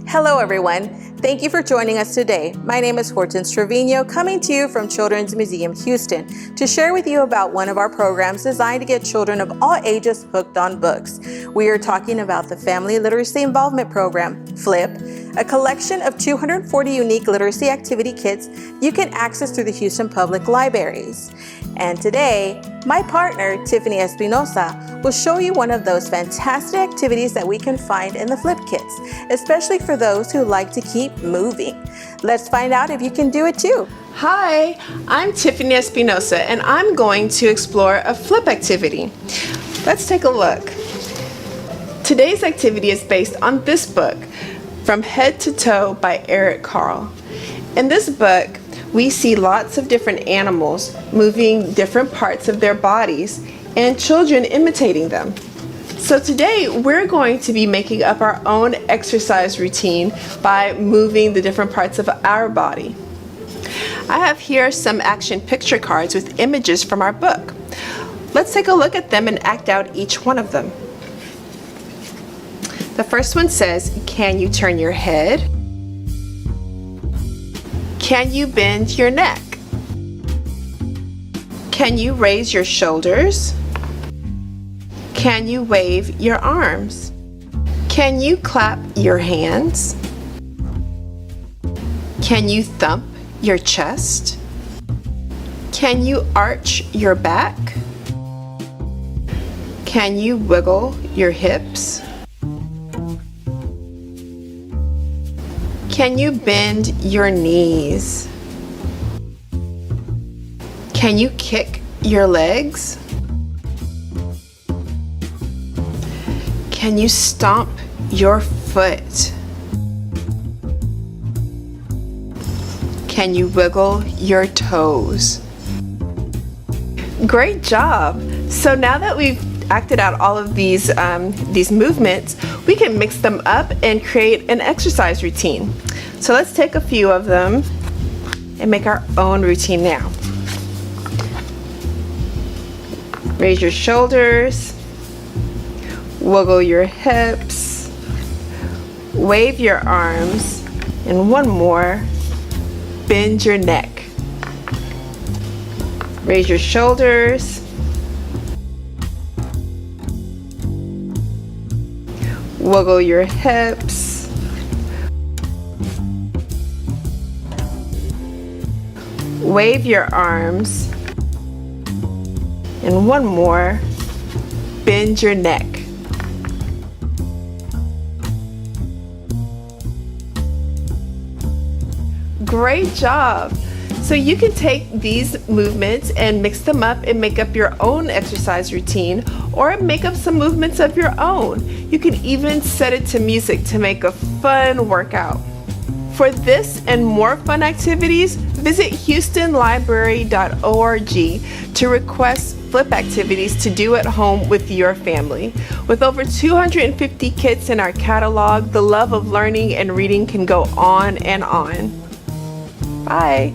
Hello everyone, thank you for joining us today. My name is Hortense Tiffany, coming to you from Children's Museum Houston to share with you about one of our programs designed to get children of all ages hooked on books. We are talking about the Family Literacy Involvement Program, FLIP, a collection of 240 unique literacy activity kits you can access through the Houston Public Libraries. And today, my partner, Tiffany Espinosa, will show you one of those fantastic activities that we can find in the FLIP kits, especially for those who like to keep moving. Let's find out if you can do it too. Hi, I'm Tiffany Espinosa, and I'm going to explore a FLIP activity. Let's take a look. Today's activity is based on this book, From Head to Toe by Eric Carle. In this book, we see lots of different animals moving different parts of their bodies and children imitating them. So today we're going to be making up our own exercise routine by moving the different parts of our body. I have here some action picture cards with images from our book. Let's take a look at them and act out each one of them. The first one says, can you turn your head? Can you bend your neck? Can you raise your shoulders? Can you wave your arms? Can you clap your hands? Can you thump your chest? Can you arch your back? Can you wiggle your hips? Can you bend your knees? Can you kick your legs? Can you stomp your foot? Can you wiggle your toes? Great job! So now that we've acted out all of these movements, we can mix them up and create an exercise routine. So let's take a few of them and make our own routine now. Raise your shoulders, wiggle your hips, wave your arms, and one more, bend your neck. Raise your shoulders, wiggle your hips, wave your arms, and one more, bend your neck. Great job! So you can take these movements and mix them up and make up your own exercise routine, or make up some movements of your own. You can even set it to music to make a fun workout. For this and more fun activities, visit houstonlibrary.org to request FLIP activities to do at home with your family. With over 250 kits in our catalog, the love of learning and reading can go on and on. Bye!